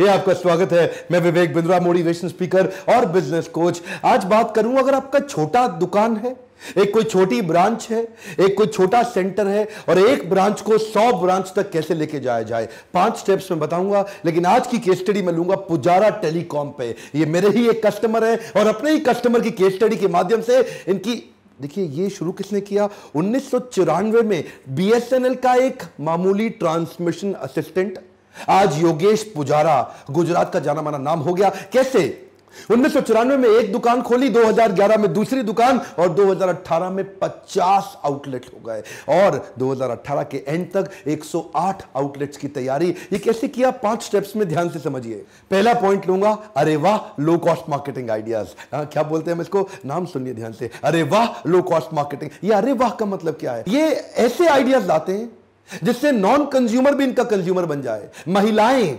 आपका स्वागत है। मैं विवेक बिंद्रा, मोटिवेशन स्पीकर और बिजनेस कोच। आज बात करूं, अगर आपका छोटा दुकान है, एक कोई छोटी ब्रांच है, एक कोई छोटा सेंटर है और एक ब्रांच को 100 ब्रांच तक कैसे लेके जाया जाए, 5 स्टेप्स में बताऊंगा। लेकिन आज की केस स्टडी में लूंगा पुजारा टेलीकॉम पे। ये मेरे ही एक कस्टमर है और अपने ही कस्टमर की केस स्टडी के माध्यम से इनकी, देखिए ये शुरू किसने किया, 1994 में बीएसएनएल का एक मामूली ट्रांसमिशन असिस्टेंट आज योगेश पुजारा गुजरात का जाना माना नाम हो गया। कैसे? 1994 में एक दुकान खोली, 2011 में दूसरी दुकान और 2018 में 50 आउटलेट हो गए और 2018 के एंड तक 108 आउटलेट्स की तैयारी। ये कैसे किया, 5 स्टेप्स में ध्यान से समझिए। पहला पॉइंट लूंगा, अरे वाह लो कॉस्ट मार्केटिंग आइडियाज। क्या बोलते हैं हम इसको, नाम सुनिए ध्यान से, अरे वाह लो कॉस्ट मार्केटिंग। ये अरे वाह का मतलब क्या है? ये ऐसे आइडियाज लाते हैं जिससे नॉन कंज्यूमर भी इनका कंज्यूमर बन जाए। महिलाएं,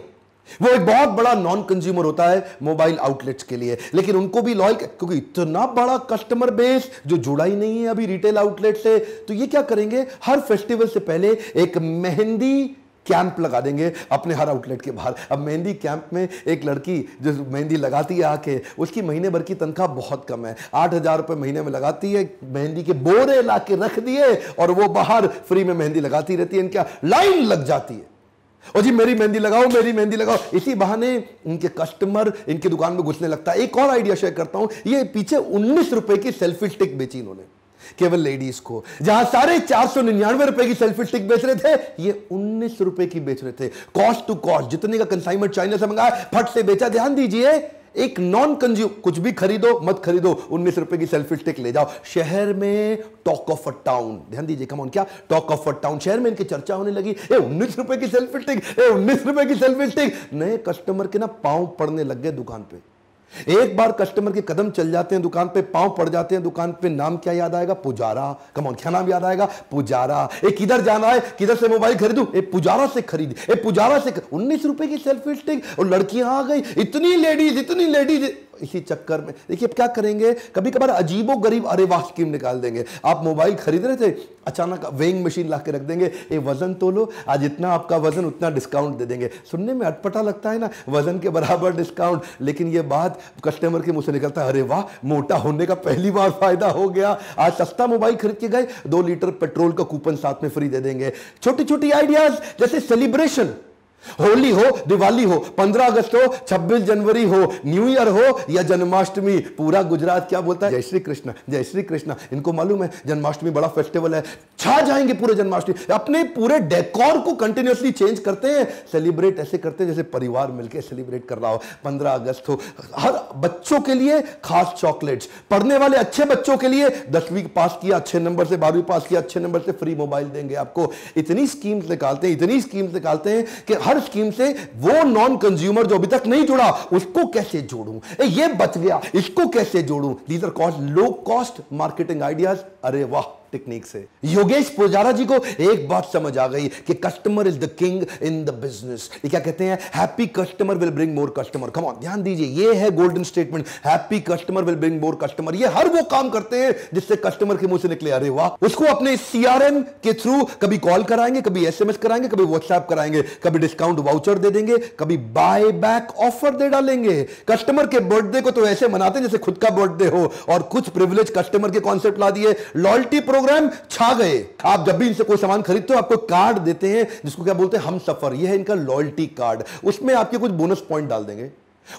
वो एक बहुत बड़ा नॉन कंज्यूमर होता है मोबाइल आउटलेट्स के लिए, लेकिन उनको भी लॉयल, क्योंकि इतना बड़ा कस्टमर बेस जो जुड़ा ही नहीं है अभी रिटेल आउटलेट से। तो ये क्या करेंगे, हर फेस्टिवल से पहले एक मेहंदी कैंप लगा देंगे अपने हर आउटलेट के बाहर। अब मेहंदी कैंप में एक लड़की जो मेहंदी लगाती है आके, उसकी महीने भर की तनख्वाह बहुत कम है, 8,000 रुपए महीने में लगाती है। मेहंदी के बोरे ला के रख दिए और वो बाहर फ्री में मेहंदी लगाती रहती है। इनका लाइन लग जाती है, और जी मेरी मेहंदी लगाओ, मेरी मेहंदी लगाओ। इसी बहाने उनके कस्टमर इनकी दुकान में घुसने लगता है। एक और आइडिया शेयर करता हूं, ये पीछे 19 रुपए की सेल्फी स्टिक बेची इन्होंने केवल लेडीज को। जहां सारे 499 रुपए की सेल्फी स्टिक बेच रहे थे, ये 19 रुपए की बेच रहे थे। कॉस्ट टू कॉस्ट, जितने का कंसाइनमेंट चाइना से मंगाया फट से बेचा। ध्यान दीजिए, एक नॉन कंज्यूम, कुछ भी खरीदो मत खरीदो, 19 रुपए की सेल्फी स्टिक ले जाओ। शहर में टॉक ऑफ अ टाउन, ध्यान दीजिए, कम ऑन, क्या टॉक ऑफ अ टाउन, शहर में इनकी चर्चा होने लगी। 19 रुपए की सेल्फी स्टिक, 19 रुपए की सेल्फी स्टिक। नए कस्टमर के ना पांव पड़ने लग गए दुकान पे। एक बार कस्टमर के कदम चल जाते हैं दुकान पे, पांव पड़ जाते हैं दुकान पे, नाम क्या याद आएगा, पुजारा। कम ऑन, क्या नाम याद आएगा, पुजारा। किधर जाना है, किधर से मोबाइल खरीदूं, पुजारा से खरीद, पुजारा से 19 रुपए की सेल्फी स्टिक। और लड़कियां आ गई, इतनी लेडीज। इसी चक्कर में देखिए अब क्या करेंगे, कभी कभार अजीबो गरीब अरे वाह स्कीम निकाल देंगे। आप मोबाइल खरीद रहे थे, अचानक वेइंग मशीन ला के रख देंगे, ये वजन तोलो, आज इतना आपका वजन उतना डिस्काउंट दे देंगे। सुनने में अटपटा लगता है ना, वजन के बराबर डिस्काउंट, लेकिन ये बात कस्टमर के मुंह से निकलता है, अरे वाह मोटा होने का पहली बार फायदा हो गया। आज सस्ता मोबाइल खरीद के गए, 2 लीटर पेट्रोल का कूपन साथ में फ्री दे देंगे। छोटी छोटी आइडियाज, जैसे सेलिब्रेशन, होली हो, दिवाली हो, 15 अगस्त हो, 26 जनवरी हो, न्यू ईयर हो या जन्माष्टमी, पूरा गुजरात क्या बोलता है, जय श्री कृष्ण, जय श्री कृष्ण। इनको मालूम है जन्माष्टमी बड़ा फेस्टिवल है, छा जाएंगे पूरे जन्माष्टमी। अपने पूरे डेकोर को कंटिन्यूअसली चेंज करते हैं, सेलिब्रेट ऐसे करते हैं जैसे परिवार मिलकर सेलिब्रेट कर रहा हो। 15 अगस्त हो, हर बच्चों के लिए खास चॉकलेट्स, पढ़ने वाले अच्छे बच्चों के लिए 10वीं पास किया अच्छे नंबर से, 12वीं पास किया अच्छे नंबर से, फ्री मोबाइल देंगे आपको। इतनी स्कीम्स निकालते हैं कि हर स्कीम से वो नॉन कंज्यूमर जो अभी तक नहीं जुड़ा उसको कैसे जोड़ूं, ये बच गया इसको कैसे जोड़ूं। These are cost low cost marketing ideas, अरे वाह टेक्निक से। योगेश पुजारा जी को एक बात समझ आ गई कि customer is the king in the business. ये क्या कहते हैं, happy customer will bring more customer. Come on, ध्यान दीजिए, ये है golden statement, happy customer will bring more customer. ये हर वो काम करते हैं जिससे कस्टमर के मुंह से निकले अरे वाह। उसको अपने सीआरएम के थ्रू कभी कॉल कराएंगे, कभी एसएमएस कराएंगे, कभी व्हाट्सएप कराएंगे, कभी डिस्काउंट वाउचर दे देंगे, कभी बाय बैक ऑफर दे डालेंगे। कस्टमर के बर्थडे को तो ऐसे मनाते हैं जैसे खुद का बर्थडे हो, और कुछ प्रिविलेज कस्टमर के कॉन्सेप्ट ला दिए। लॉयल्टी प्रोग्राम छा गए। आप जब भी इनसे कोई सामान खरीदते हो आपको कार्ड देते हैं जिसको क्या बोलते हैं, हम सफर। यह है इनका लॉयल्टी कार्ड, उसमें आपके कुछ बोनस पॉइंट डाल देंगे।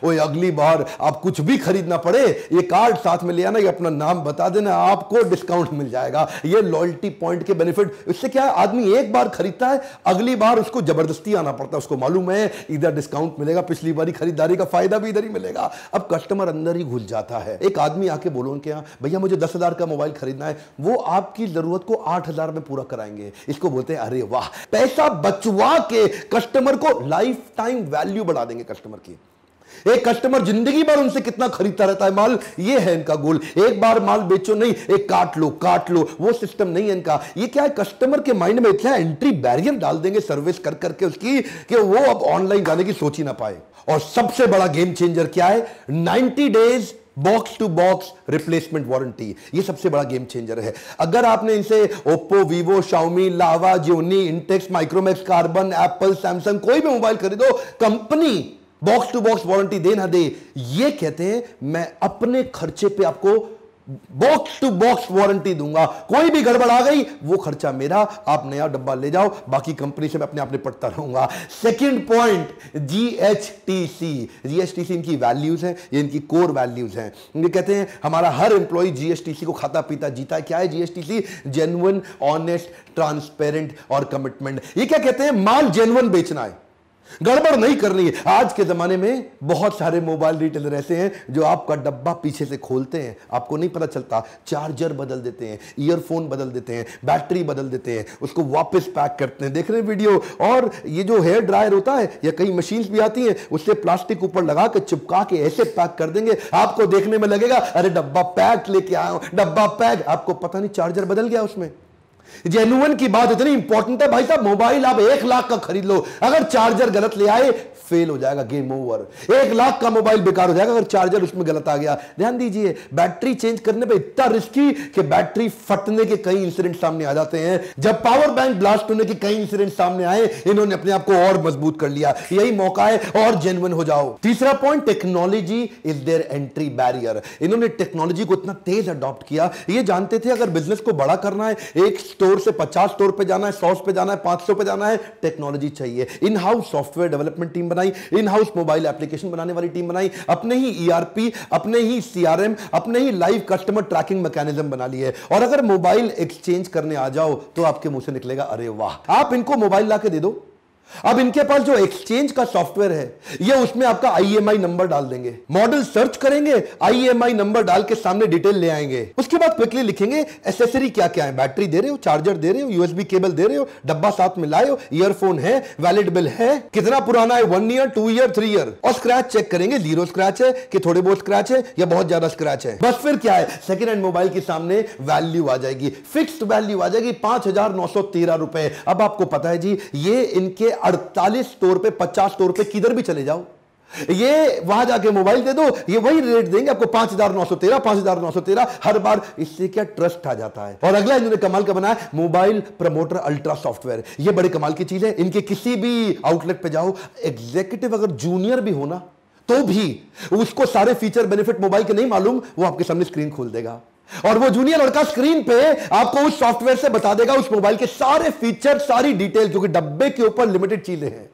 ओए अगली बार आप कुछ भी खरीदना पड़े, ये कार्ड साथ में ले आना, ये अपना नाम बता देना, आपको डिस्काउंट मिल जाएगा। ये लॉयल्टी पॉइंट के बेनिफिट, इससे क्या है, आदमी एक बार खरीदता है, अगली बार उसको जबरदस्ती आना पड़ता है। उसको मालूम है इधर डिस्काउंट मिलेगा, पिछली बारी खरीदारी का फायदा भी इधर ही मिलेगा। अब कस्टमर अंदर ही घुस जाता है। एक आदमी आके बोलो उनके यहाँ, भैया मुझे 10,000 का मोबाइल खरीदना है, वो आपकी जरूरत को 8,000 में पूरा कराएंगे। इसको बोलते हैं अरे वाह। पैसा बचवा के कस्टमर को लाइफ टाइम वैल्यू बढ़ा देंगे कस्टमर की। एक कस्टमर जिंदगी भर उनसे कितना खरीदता रहता है माल, ये है इनका गोल। एक बार माल बेचो नहीं, एक काट लो, वो सिस्टम नहीं है इनका। ये क्या है, कस्टमर के माइंड में इतना एंट्री बैरियर डाल देंगे सर्विस कर करके उसकी, कि वो अब ऑनलाइन जाने की सोच ही ना पाए। और सबसे बड़ा गेम चेंजर क्या है, 90 days box to box replacement warranty. ये सबसे बड़ा गेम चेंजर है। अगर आपने इनसे Oppo, Vivo, Xiaomi, Lava, Gionee, Intex, Micromax, Karbonn, Apple, Samsung कोई भी मोबाइल खरीदो, company box to box warranty दे ना दे, ये कहते हैं मैं अपने खर्चे पे आपको बॉक्स टू बॉक्स वारंटी दूंगा, कोई भी गड़बड़ आ गई वो खर्चा मेरा, आप नया डब्बा ले जाओ, बाकी कंपनी से मैं अपने आप निपटता रहूंगा। Second point, GHTC. जीएचटीसी इनकी वैल्यूज हैं, ये इनकी कोर वैल्यूज हैं। ये कहते हैं हमारा हर एम्प्लॉय जीएचटीसी को खाता पीता जीता है। क्या है जीएचटीसी? जेन्युइन, ऑनेस्ट, ट्रांसपेरेंट और कमिटमेंट। ये क्या कहते हैं? माल जेन्युइन बेचना है, गड़बड़ नहीं करनी है। आज के जमाने में बहुत सारे मोबाइल रिटेलर ऐसे हैं जो आपका डब्बा पीछे से खोलते हैं, आपको नहीं पता चलता, चार्जर बदल देते हैं, ईयरफोन बदल देते हैं, बैटरी बदल देते हैं, उसको वापस पैक करते हैं। देख रहे हैं वीडियो? और ये जो हेयर ड्रायर होता है या कई मशीन्स भी आती हैं, उससे प्लास्टिक ऊपर लगा के चिपका के ऐसे पैक कर देंगे, आपको देखने में लगेगा अरे डब्बा पैक लेके आया हूं, डब्बा पैक, आपको पता नहीं चार्जर बदल गया उसमें। जेन्युइन की बात इतनी इंपॉर्टेंट है भाई साहब, मोबाइल आप 1 लाख का खरीद लो, अगर चार्जर गलत ले आए फेल हो जाएगा, गेम ओवर। 1 लाख का मोबाइल बेकार हो जाएगा अगर चार्जर उसमें गलत आ गया। ध्यान दीजिए, बैटरी चेंज करने पे इतना रिस्की कि बैटरी फटने के कई इंसिडेंट सामने आ जाते हैं। जब पावर बैंक ब्लास्ट होने के कई इंसिडेंट सामने आए, इन्होंने अपने आप को और मजबूत कर लिया। यही मौका है, और जेन्युइन हो जाओ। तीसरा point, technology is there entry barrier. इन्होंने टेक्नोलॉजी को इतना तेज अडॉप्ट किया, ये जानते थे अगर बिजनेस को बड़ा करना है, एक स्टोर से 50 स्टोर पे जाना है, 100 पे जाना है, 500 पे जाना है, टेक्नोलॉजी चाहिए। In house software development team बनाई, इन हाउस मोबाइल एप्लीकेशन बनाने वाली टीम बनाई, अपने ही ईआरपी, अपने ही सीआरएम, अपने ही लाइव कस्टमर ट्रैकिंग मैकेनिज्म बना लिए। और अगर मोबाइल एक्सचेंज करने आ जाओ तो आपके मुंह से निकलेगा अरे वाह। आप इनको मोबाइल ला के दे दो, अब इनके पास जो एक्सचेंज का सॉफ्टवेयर है, ये उसमें आपका आईएमआई नंबर डाल देंगे, मॉडल सर्च करेंगे, आईएमआई नंबर डाल के सामने डिटेल ले आएंगे। उसके बाद क्विकली लिखेंगे एसेसरी क्या क्या है, बैटरी दे रहे हो, चार्जर दे रहे हो, यूएसबी केबल दे रहे हो, डब्बा साथ में लाए हो, ईयरफोन है, वैलिड बिल है, कितना पुराना है, 1 ईयर, 2 ईयर, 3 ईयर, और स्क्रैच चेक करेंगे, 0 स्क्रैच है कि थोड़े बहुत स्क्रैच है या बहुत ज्यादा स्क्रैच है। बस फिर क्या है, सेकेंड हैंड मोबाइल के सामने वैल्यू आ जाएगी, फिक्स्ड वैल्यू आ जाएगी 5,913 रुपए। अब आपको पता है जी, ये इनके 48 स्टोर पे, 50 स्टोर पे, किधर भी चले जाओ, ये वहां जाके मोबाइल दे दो, ये वही रेट देंगे आपको, 5,913, 5,913 हर बार। इससे क्या ट्रस्ट आ जाता है। और अगला इन्होंने कमाल का बनाया, मोबाइल प्रमोटर अल्ट्रा सॉफ्टवेयर। ये बड़े कमाल की चीज है। इनके किसी भी आउटलेट पे जाओ, एग्जीक्यूटिव अगर जूनियर भी हो ना, तो भी उसको सारे फीचर बेनिफिट मोबाइल के नहीं मालूम, वो आपके सामने स्क्रीन खोल देगा, और वो जूनियर लड़का स्क्रीन पे आपको उस सॉफ्टवेयर से बता देगा उस मोबाइल के सारे फीचर, सारी डिटेल, जो कि डब्बे के ऊपर लिमिटेड चीजें हैं,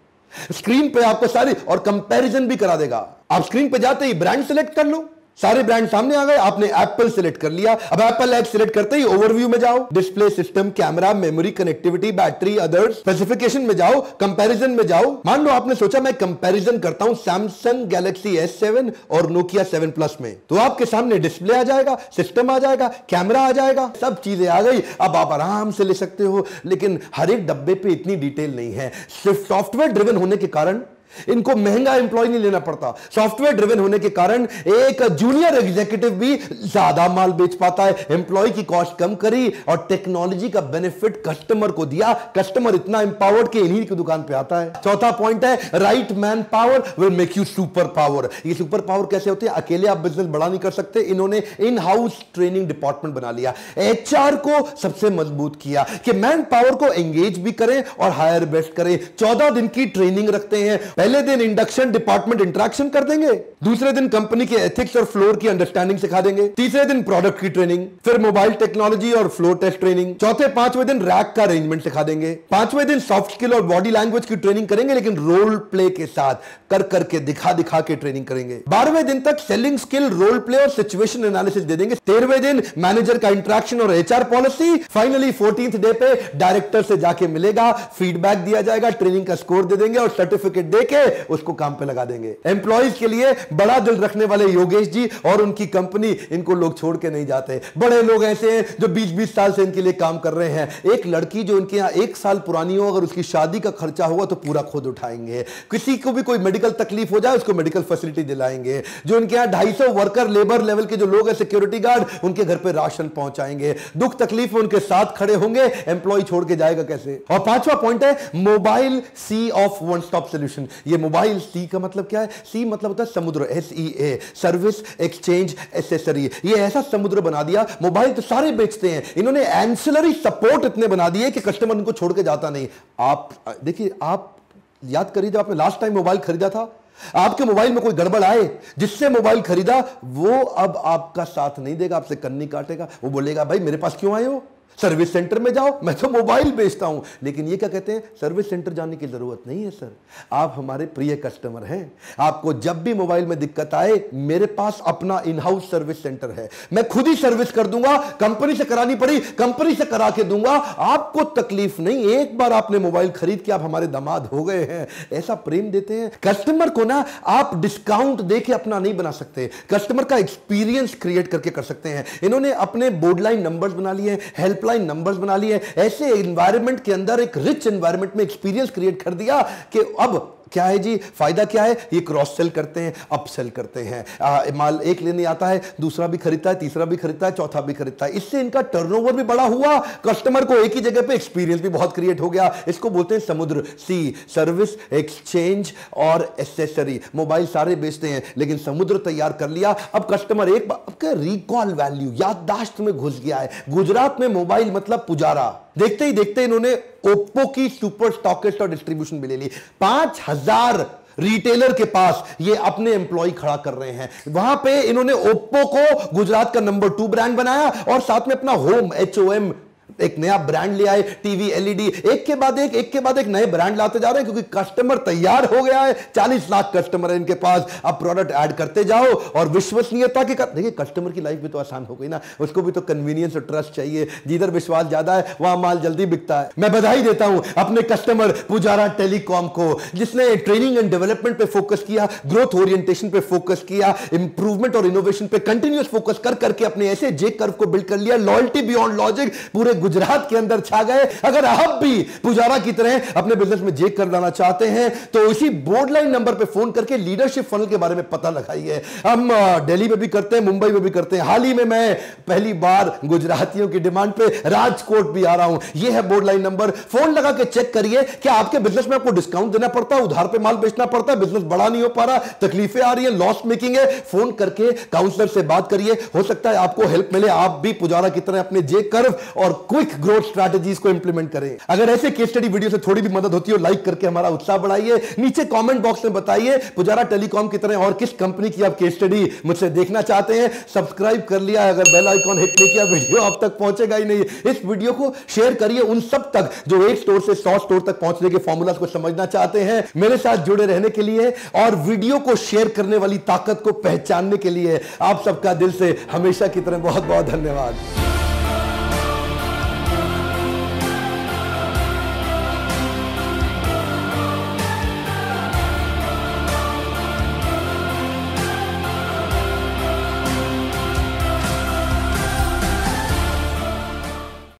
स्क्रीन पे आपको सारी, और कंपैरिजन भी करा देगा। आप स्क्रीन पे जाते ही ब्रांड सेलेक्ट कर लो, सारे ब्रांड सामने आ गए, आपने एप्पल सिलेक्ट कर लिया। अब एप्पल ऐप सिलेक्ट करते ही ओवरव्यू में जाओ, display, system, camera, memory, connectivity, battery, others, specification में जाओ, कंपैरिजन में जाओ। मान लो आपने सोचा मैं कंपैरिजन करता हूं सैमसंग गैलेक्सी S7 और नोकिया 7 प्लस में, तो आपके सामने डिस्प्ले आ जाएगा, सिस्टम आ जाएगा, कैमरा आ जाएगा, सब चीजें आ गई। अब आप आराम से ले सकते हो, लेकिन हर एक डब्बे पे इतनी डिटेल नहीं है। सिर्फ सॉफ्टवेयर ड्रिवन होने के कारण इनको महंगा एम्प्लॉय नहीं लेना पड़ता। सॉफ्टवेयर ड्रिवन होने के कारण एक जूनियर एग्जीक्यूटिव भी ज्यादा माल बेच पाता है, एम्प्लॉय की कॉस्ट कम करी और टेक्नोलॉजी का बेनिफिट कस्टमर को दिया। कस्टमर इतना एम्पावर्ड कि इन्हीं की दुकान पे आता है। चौथा पॉइंट है, right man power will make you super power. ये सुपर पावर कैसे होती है? अकेले आप बिजनेस बड़ा नहीं कर सकते। इन्होंने इन हाउस ट्रेनिंग डिपार्टमेंट बना लिया, एचआर को सबसे मजबूत किया कि मैन पावर को एंगेज भी करें और हायर बेस्ट करें। 14 दिन की ट्रेनिंग रखते हैं। पहले दिन इंडक्शन, डिपार्टमेंट इंटरेक्शन कर देंगे, दूसरे दिन कंपनी के एथिक्स और फ्लोर की अंडरस्टैंडिंग सिखा देंगे, तीसरे दिन प्रोडक्ट की ट्रेनिंग, फिर मोबाइल टेक्नोलॉजी और फ्लोर टेस्ट ट्रेनिंग, चौथे पांचवें दिन रैक का अरेंजमेंट सिखा देंगे, पांचवें दिन सॉफ्ट स्किल और बॉडी लैंग्वेज की ट्रेनिंग करेंगे, लेकिन रोल प्ले के साथ, कर करके, दिखा दिखा के ट्रेनिंग करेंगे। 12वें दिन तक सेलिंग स्किल, रोल प्ले और सिचुएशन एनालिसिस दे देंगे। 13वें दिन मैनेजर का इंटरेक्शन और HR policy. Finally 14th day पे डायरेक्टर से जाके मिलेगा, फीडबैक दिया जाएगा, ट्रेनिंग का स्कोर दे देंगे और सर्टिफिकेट देके उसको काम पे लगा देंगे। एम्प्लॉइज के लिए बड़ा दिल रखने वाले योगेश जी और उनकी कंपनी, इनको लोग छोड़ के नहीं जाते। बड़े लोग ऐसे हैं जो 20-20 साल से इनके लिए काम कर रहे हैं। एक लड़की जो इनके यहां 1 साल पुरानी हो, अगर उसकी शादी का खर्चा होगा तो पूरा खुद उठाएंगे। किसी को भी कोई मेडिकल तकलीफ हो जाए उसको मेडिकल फैसिलिटी दिलाएंगे। जो इनके यहां 250 वर्कर लेबर लेवल के जो लोग हैं, सिक्योरिटी गार्ड, उनके घर पे राशन पहुंचाएंगे। दुख तकलीफ में उनके साथ खड़े होंगे। एम्प्लॉय छोड़ के जाएगा कैसे? और 5वां पॉइंट है, mobile C of one stop solution. ये मोबाइल सी का मतलब क्या है? सी मतलब होता है समुद्र, SEA, सर्विस, एक्सचेंज, एसेसरी। ये ऐसा समुद्र बना दिया। मोबाइल तो सारे बेचते हैं, इन्होंने एंसिलरी सपोर्ट इतने बना दिए कि कस्टमर इनको छोड़ के जाता नहीं। आप देखिए, आप याद करिए, जब आपने लास्ट टाइम मोबाइल खरीदा था, आपके मोबाइल में कोई गड़बड़ आए, जिससे मोबाइल खरीदा वो अब आपका साथ नहीं देगा, आपसे कन्नी काटेगा। वो बोलेगा भाई मेरे पास क्यों आए हो, सर्विस सेंटर में जाओ, मैं तो मोबाइल बेचता हूं। लेकिन ये क्या कहते हैं, सर्विस सेंटर जाने की जरूरत नहीं है सर, आप हमारे प्रिय कस्टमर हैं। आपको जब भी मोबाइल में दिक्कत आए, मेरे पास अपना इन हाउस सर्विस सेंटर है, मैं खुद ही सर्विस कर दूंगा। कंपनी से करानी पड़ी कंपनी से करा के दूंगा, आपको तकलीफ नहीं। एक बार आपने मोबाइल खरीद के आप हमारे दामाद हो गए हैं, ऐसा प्रेम देते हैं कस्टमर को ना। आप डिस्काउंट देके अपना नहीं बना सकते, कस्टमर का एक्सपीरियंस क्रिएट करके कर सकते हैं। इन्होंने अपने बोर्ड लाइन नंबर्स बना लिए, हेल्प लाइन नंबर्स बना लिए, ऐसे एनवायरनमेंट के अंदर एक रिच एनवायरनमेंट में एक्सपीरियंस क्रिएट कर दिया कि अब क्या है जी, फायदा क्या है, ये क्रॉस सेल करते हैं, अप सेल करते हैं। माल एक लेने आता है, दूसरा भी खरीदता है, तीसरा भी खरीदता है, चौथा भी खरीदता है। इससे इनका टर्नओवर भी बड़ा हुआ, कस्टमर को एक ही जगह पे एक्सपीरियंस भी बहुत क्रिएट हो गया। इसको बोलते हैं समुद्र, सी, सर्विस, एक्सचेंज और एसेसरी। मोबाइल सारे बेचते हैं, लेकिन समुद्र तैयार कर लिया। अब कस्टमर एक बार रिकॉल वैल्यू, याददाश्त में घुस गया है। गुजरात में मोबाइल मतलब पुजारा, देखते ही देखते इन्होंने ओप्पो की सुपर स्टॉकिस्ट और डिस्ट्रीब्यूशन भी ले ली। 5000 रिटेलर के पास ये अपने एम्प्लॉय खड़ा कर रहे हैं। वहां पे इन्होंने ओप्पो को गुजरात का नंबर 2 ब्रांड बनाया और साथ में अपना होम, HOM एक नया ब्रांड ले आए। टीवी, LED, एक के बाद एक नए ब्रांड लाते जा रहे हैं, क्योंकि कस्टमर तैयार हो गया है। 40 लाख कस्टमर है इनके पास। अब प्रोडक्ट ऐड करते जाओ और विश्वसनीयता के देखिए, कस्टमर की लाइफ भी तो आसान हो गई ना, उसको भी तो कन्वीनियंस और ट्रस्ट चाहिए। जिधर विश्वास ज्यादा है वहां माल जल्दी बिकता है। मैं बधाई देता हूं अपने कस्टमर पुजारा टेलीकॉम को, जिसने ट्रेनिंग एंड डेवलपमेंट पे फोकस किया, ग्रोथ ओरिएंटेशन पे फोकस किया, इंप्रूवमेंट और इनोवेशन पे कंटिन्यूअस फोकस कर करके अपने ऐसे जे कर्व को बिल्ड कर लिया। लॉयल्टी बियॉन्ड लॉजिक पूरे गुजरात के अंदर छा गए। अगर आप भी पुजारा की तरह अपने बिजनेस में जेक कर लाना चाहते हैं तो इसी बोर्ड लाइन नंबर पे फोन करके लीडरशिप फनल के बारे में पता लगाइए। हम दिल्ली में भी करते हैं, मुंबई में भी करते हैं। हाल ही में मैं पहली बार गुजरातियों की डिमांड पे राजकोट भी आ रहा हूं। यह है बोर्ड लाइन नंबर, फोन लगा के चेक करिए क्या आपके बिजनेस में आपको डिस्काउंट देना पड़ता है, उधार पे माल बेचना पड़ता है, बिजनेस बड़ा नहीं हो पा रहा, तकलीफें आ रही है, लॉस मेकिंग है। फोन करके काउंसलर से बात करिए, हो सकता है आपको हेल्प मिले, आप भी पुजारा की तरह अपने जे कर्व और क्विक ग्रोथ स्ट्रैटेजीज को इंप्लीमेंट करें। अगर ऐसे केस स्टडी वीडियो से थोड़ी भी मदद होती है, लाइक करके हमारा उत्साह बढ़ाइए। नीचे कमेंट बॉक्स में बताइए पुजारा टेलीकॉम की तरह और किस कंपनी की आप केस स्टडी मुझसे देखना चाहते हैं। सब्सक्राइब कर लिया, अगर बेल आइकॉन हिट नहीं किया वीडियो आप तक पहुंचेगा ही नहीं। इस वीडियो को शेयर करिए उन सब तक जो एक स्टोर से 100 स्टोर तक पहुंचने के फॉर्मूलाज को समझना चाहते हैं। मेरे साथ जुड़े रहने के लिए और वीडियो को शेयर करने वाली ताकत को पहचानने के लिए आप सबका दिल से हमेशा की तरह बहुत बहुत धन्यवाद।